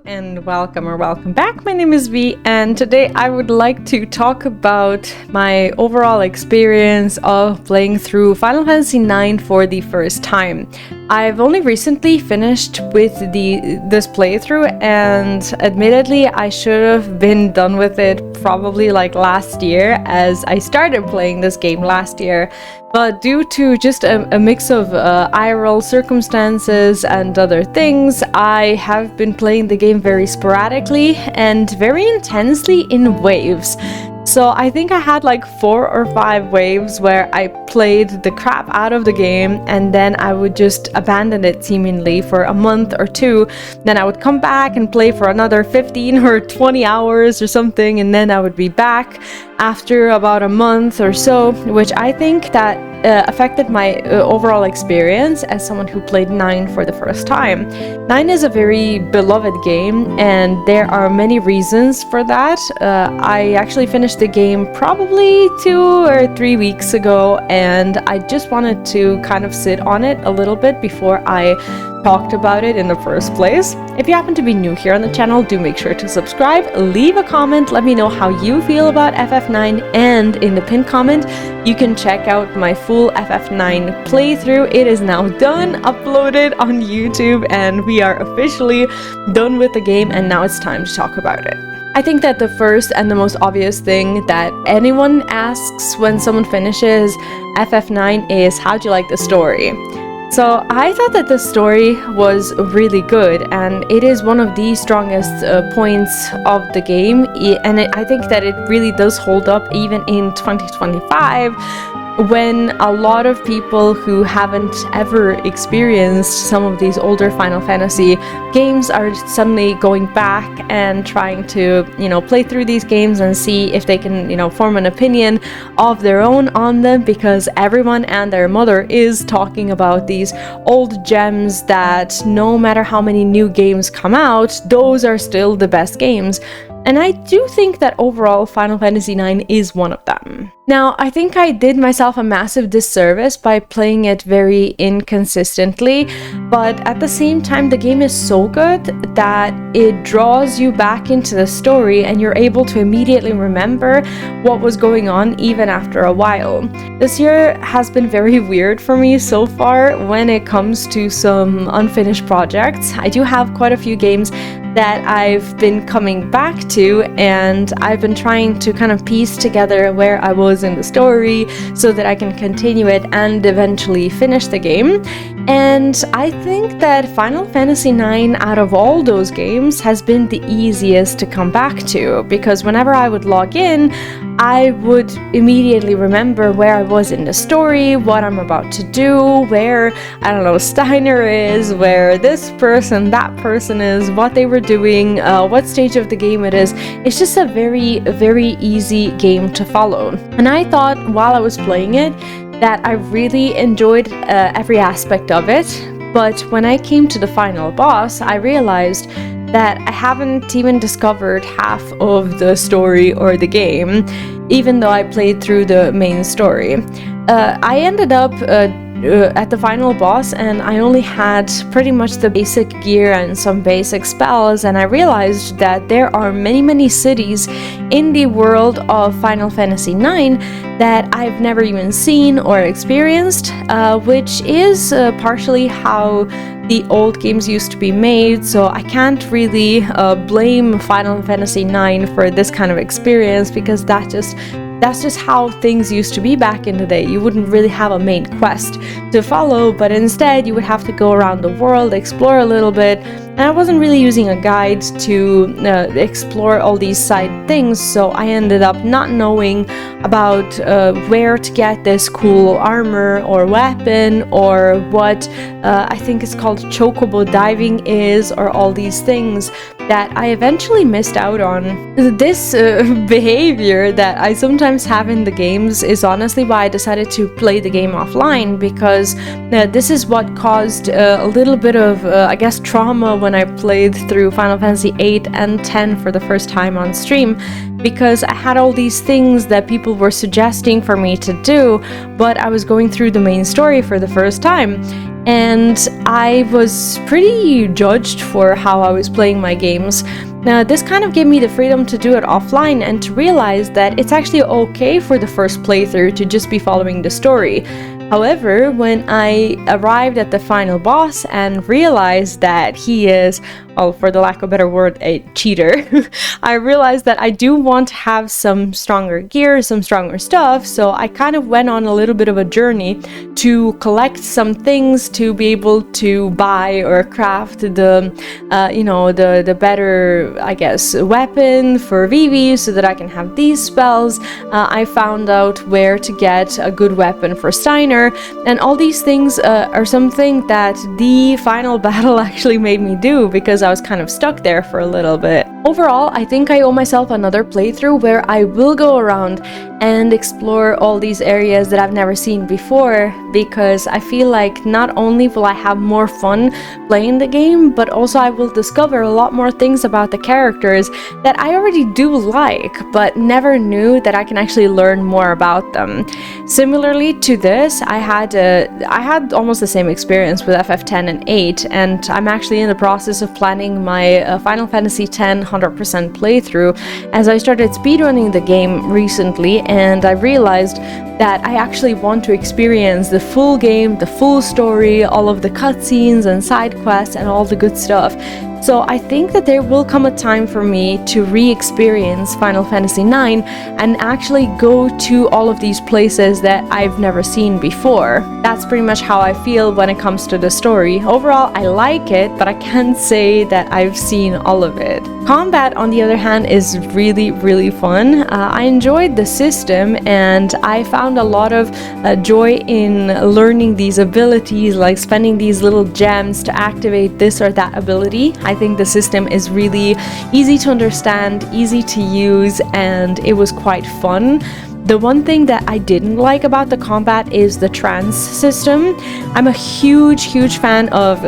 and welcome or welcome back. My name is V, and today I would like to talk about my overall experience of playing through Final Fantasy IX for the first time. I've only recently finished with this playthrough, and admittedly I should have been done with it probably like last year, as I started playing this game last year. But due to just a mix of IRL circumstances and other things, I have been playing the game very sporadically and very intensely in waves. So I think I had like 4 or 5 waves where I played the crap out of the game, and then I would just abandon it seemingly for a month or 2. Then I would come back and play for another 15 or 20 hours or something, and then I would be back after about a month or so, which I think that affected my overall experience as someone who played 9 for the first time. 9 is a very beloved game, and there are many reasons for that. I actually finished the game probably 2 or 3 weeks ago, and I just wanted to kind of sit on it a little bit before I talked about it in the first place. If you happen to be new here on the channel, do make sure to subscribe, leave a comment, let me know how you feel about FF9, and in the pinned comment you can check out my full FF9 playthrough. It is now done, uploaded on YouTube, and we are officially done with the game, and now it's time to talk about it. I think that the first and the most obvious thing that anyone asks when someone finishes FF9 is, how'd you like the story? So I thought that the story was really good, and it is one of the strongest points of the game, and I think that it really does hold up even in 2025, when a lot of people who haven't ever experienced some of these older Final Fantasy games are suddenly going back and trying to, play through these games and see if they can, form an opinion of their own on them, because everyone and their mother is talking about these old gems that no matter how many new games come out, those are still the best games. And I do think that overall Final Fantasy IX is one of them. Now, I think I did myself a massive disservice by playing it very inconsistently, but at the same time the game is so good that it draws you back into the story and you're able to immediately remember what was going on even after a while. This year has been very weird for me so far when it comes to some unfinished projects. I do have quite a few games that I've been coming back to, and I've been trying to kind of piece together where I was in the story so that I can continue it and eventually finish the game. And I think that Final Fantasy IX out of all those games has been the easiest to come back to, because whenever I would log in, I would immediately remember where I was in the story, what I'm about to do, where, I don't know, Steiner is, where this person, that person is, what they were doing, what stage of the game it is. It's just a very, very easy game to follow. And I thought while I was playing it that I really enjoyed every aspect of it, but when I came to the final boss, I realized that I haven't even discovered half of the story or the game, even though I played through the main story. I ended up at the final boss, and I only had pretty much the basic gear and some basic spells, and I realized that there are many cities in the world of Final Fantasy IX that I've never even seen or experienced, which is partially how the old games used to be made, so I can't really blame Final Fantasy IX for this kind of experience, because that's just how things used to be back in the day. You wouldn't really have a main quest to follow, but instead you would have to go around the world, explore a little bit, and I wasn't really using a guide to explore all these side things, so I ended up not knowing about where to get this cool armor or weapon, or what I think it's called chocobo diving is, or all these things that I eventually missed out on. This behavior that I sometimes have in the games is honestly why I decided to play the game offline, because this is what caused a little bit of, I guess, trauma when I played through Final Fantasy VIII and 10 for the first time on stream, because I had all these things that people were suggesting for me to do, but I was going through the main story for the first time. and I was pretty judged for how I was playing my games. Now, this kind of gave me the freedom to do it offline and to realize that it's actually okay for the first playthrough to just be following the story. However, when I arrived at the final boss and realized that he is, well, for the lack of a better word, a cheater, I realized that I do want to have some stronger gear, some stronger stuff, so I kind of went on a little bit of a journey to collect some things to be able to buy or craft the better, I guess, weapon for VEE'S so that I can have these spells. I found out where to get a good weapon for Steiner, and all these things are something that the final battle actually made me do, because I was kind of stuck there for a little bit. Overall, I think I owe myself another playthrough where I will go around and explore all these areas that I've never seen before, because I feel like not only will I have more fun playing the game, but also I will discover a lot more things about the characters that I already do like, but never knew that I can actually learn more about them. Similarly to this, I had almost the same experience with FF10 and 8, and I'm actually in the process of planning my Final Fantasy X 100% playthrough, as I started speedrunning the game recently, and I realized that I actually want to experience the full game, the full story, all of the cutscenes and side quests and all the good stuff. So I think that there will come a time for me to re-experience Final Fantasy IX and actually go to all of these places that I've never seen before. That's pretty much how I feel when it comes to the story. Overall, I like it, but I can't say that I've seen all of it. Combat, on the other hand, is really, really fun. I enjoyed the system, and I found a lot of joy in learning these abilities, like spending these little gems to activate this or that ability. I think the system is really easy to understand, easy to use, and it was quite fun. The one thing that I didn't like about the combat is the trance system. I'm a huge fan of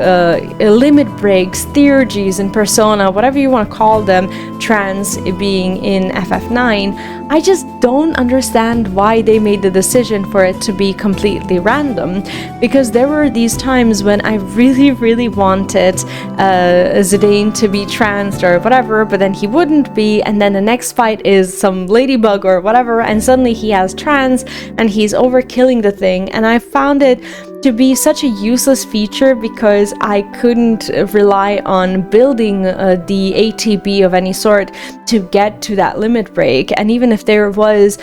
limit breaks, theurgies in Persona, whatever you want to call them, trance being in FF9. I just don't understand why they made the decision for it to be completely random, because there were these times when I really wanted Zidane to be tranced or whatever, but then he wouldn't be, and then the next fight is some ladybug or whatever, and suddenly he has trance and he's overkilling the thing, and I found it to be such a useless feature because I couldn't rely on building the ATB of any sort to get to that limit break, and even if there was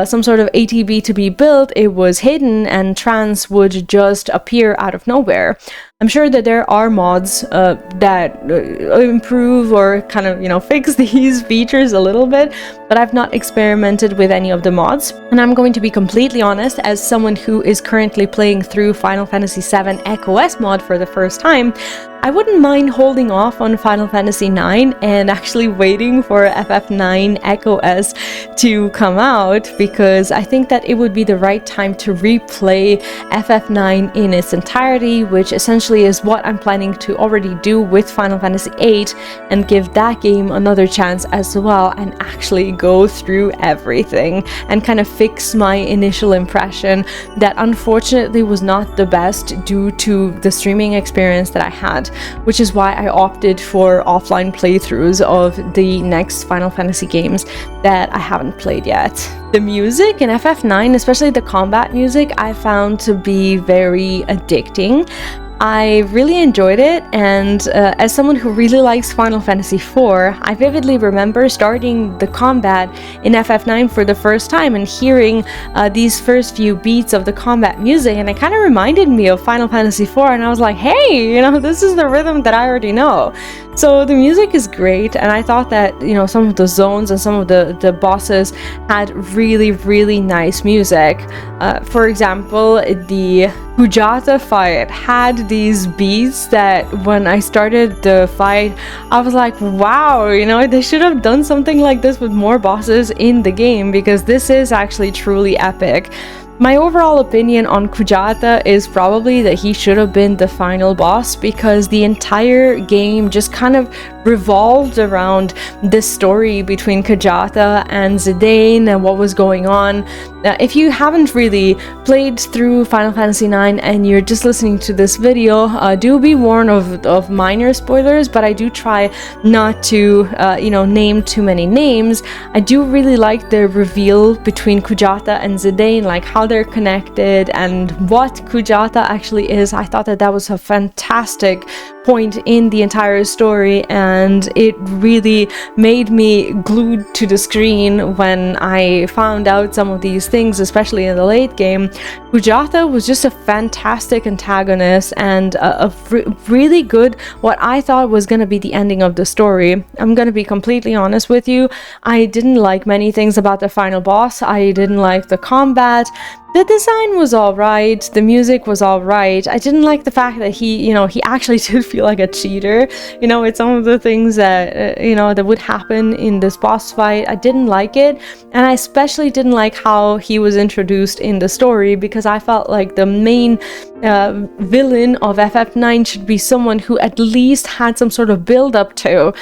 some sort of ATB to be built, it was hidden and trance would just appear out of nowhere. I'm sure that there are mods that improve or kind of, fix these features a little bit, but I've not experimented with any of the mods. And I'm going to be completely honest, as someone who is currently playing through Final Fantasy VII ECHO-S mod for the first time, I wouldn't mind holding off on Final Fantasy IX and actually waiting for FF9 ECHO-S to come out, because I think that it would be the right time to replay FF9 in its entirety, which essentially is what I'm planning to already do with Final Fantasy VIII, and give that game another chance as well and actually go through everything and kind of fix my initial impression that unfortunately was not the best due to the streaming experience that I had, which is why I opted for offline playthroughs of the next Final Fantasy games that I haven't played yet. The music in FF9, especially the combat music, I found to be very addicting. I really enjoyed it, and as someone who really likes Final Fantasy IV, I vividly remember starting the combat in FF9 for the first time and hearing these first few beats of the combat music, and it kind of reminded me of Final Fantasy IV, and I was like, hey, this is the rhythm that I already know. So the music is great, and I thought that, some of the zones and some of the bosses had really nice music. For example, the Kujata fight had these beats that when I started the fight, I was like, wow, they should have done something like this with more bosses in the game, because this is actually truly epic. My overall opinion on Kujata is probably that he should have been the final boss, because the entire game just kind of revolved around this story between Kujata and Zidane and what was going on. If you haven't really played through Final Fantasy IX and you're just listening to this video, do be warned of minor spoilers, but I do try not to, name too many names. I do really like the reveal between Kujata and Zidane, like how they're connected and what Kujata actually is. I thought that was a fantastic point in the entire story, and it really made me glued to the screen when I found out some of these things, especially in the late game. Kujata was just a fantastic antagonist and a really good, what I thought was going to be the ending of the story. I'm going to be completely honest with you. I didn't like many things about the final boss. I didn't like the combat. The design was alright, the music was alright. I didn't like the fact that he actually did feel like a cheater, with some of the things that, that would happen in this boss fight. I didn't like it, and I especially didn't like how he was introduced in the story, because I felt like the main villain of FF9 should be someone who at least had some sort of build up to.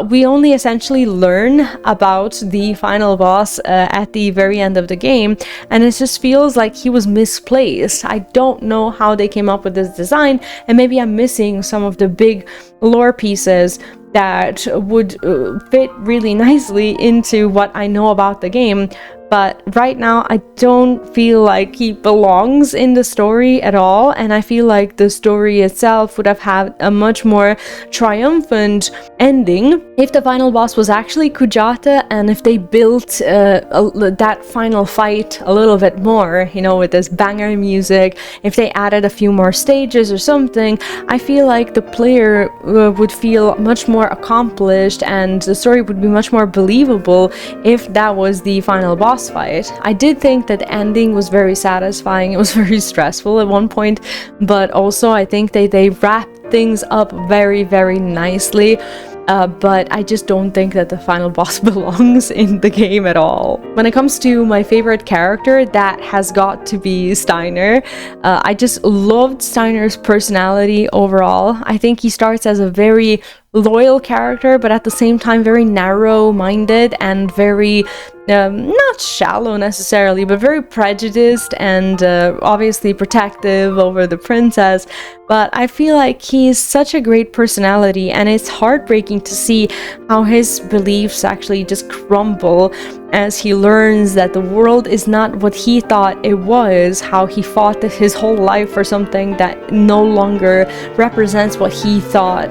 We only essentially learn about the final boss at the very end of the game, and it just feels like he was misplaced. I don't know how they came up with this design, and maybe I'm missing some of the big lore pieces that would fit really nicely into what I know about the game. But right now, I don't feel like he belongs in the story at all, and I feel like the story itself would have had a much more triumphant ending if the final boss was actually Kujata, and if they built that final fight a little bit more, with this banger music. If they added a few more stages or something, I feel like the player would feel much more accomplished, and the story would be much more believable if that was the final boss fight. I did think that the ending was very satisfying. It was very stressful at one point, but also I think they wrapped things up very, very nicely. But I just don't think that the final boss belongs in the game at all. When it comes to my favorite character, that has got to be Steiner. I just loved Steiner's personality overall. I think he starts as a very loyal character, but at the same time very narrow-minded and very not shallow necessarily, but very prejudiced and obviously protective over the princess. But I feel like he's such a great personality, and it's heartbreaking to see how his beliefs actually just crumble as he learns that the world is not what he thought it was, how he fought his whole life for something that no longer represents what he thought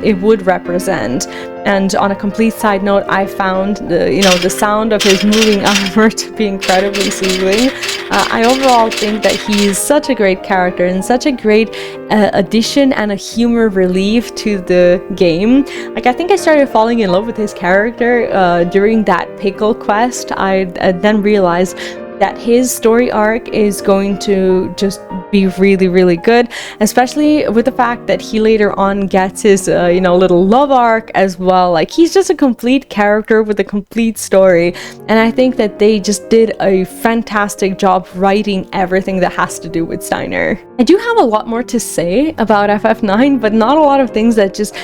it would represent. And on a complete side note, I found the sound of his moving armor to be incredibly soothing. I overall think that he's such a great character and such a great addition and a humor relief to the game. Like, I think I started falling in love with his character during that pickle quest. I then realized that his story arc is going to just be really, really good, especially with the fact that he later on gets his little love arc as well. Like, he's just a complete character with a complete story, and I think that they just did a fantastic job writing everything that has to do with Steiner. I do have a lot more to say about FF9, but not a lot of things that just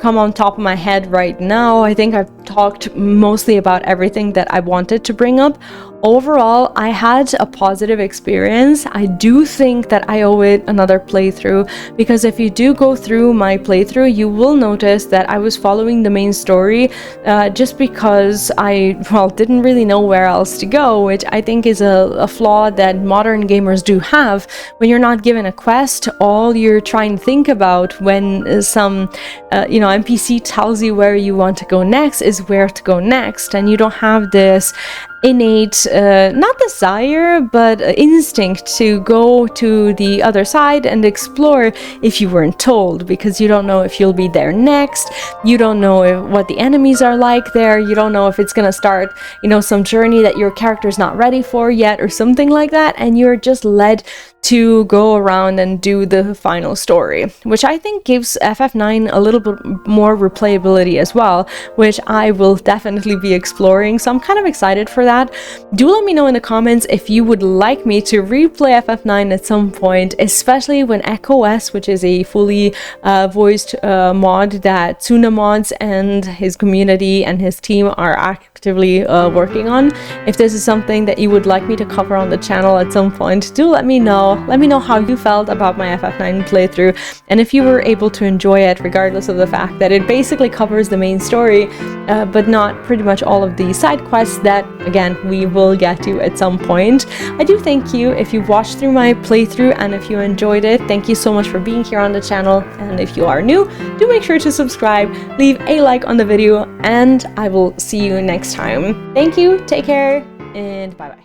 come on top of my head right now. I think I've talked mostly about everything that I wanted to bring up. Overall, I had a positive experience. I do think that I owe it another playthrough, because if you do go through my playthrough, you will notice that I was following the main story just because I didn't really know where else to go, which I think is a flaw that modern gamers do have. When you're not given a quest, all you're trying to think about when some NPC tells you where you want to go next is where to go next, and you don't have this innate, not desire, but instinct to go to the other side and explore if you weren't told, because you don't know if you'll be there next, you don't know what the enemies are like there, you don't know if it's gonna start, some journey that your character's not ready for yet or something like that, and you're just led to go around and do the final story, which I think gives FF9 a little bit more replayability as well, which I will definitely be exploring, so I'm kind of excited for that. Do let me know in the comments if you would like me to replay FF9 at some point, especially when Echo S, which is a fully voiced mod that Tsuna mods and his community and his team are actively working on. If this is something that you would like me to cover on the channel at some point, do let me know. Let me know how you felt about my FF9 playthrough, and if you were able to enjoy it regardless of the fact that it basically covers the main story, but not pretty much all of the side quests that, again, we will get to at some point. I do thank you if you watched through my playthrough, and if you enjoyed it, thank you so much for being here on the channel. And if you are new, do make sure to subscribe, leave a like on the video, and I will see you next time. Thank you, take care, and bye bye.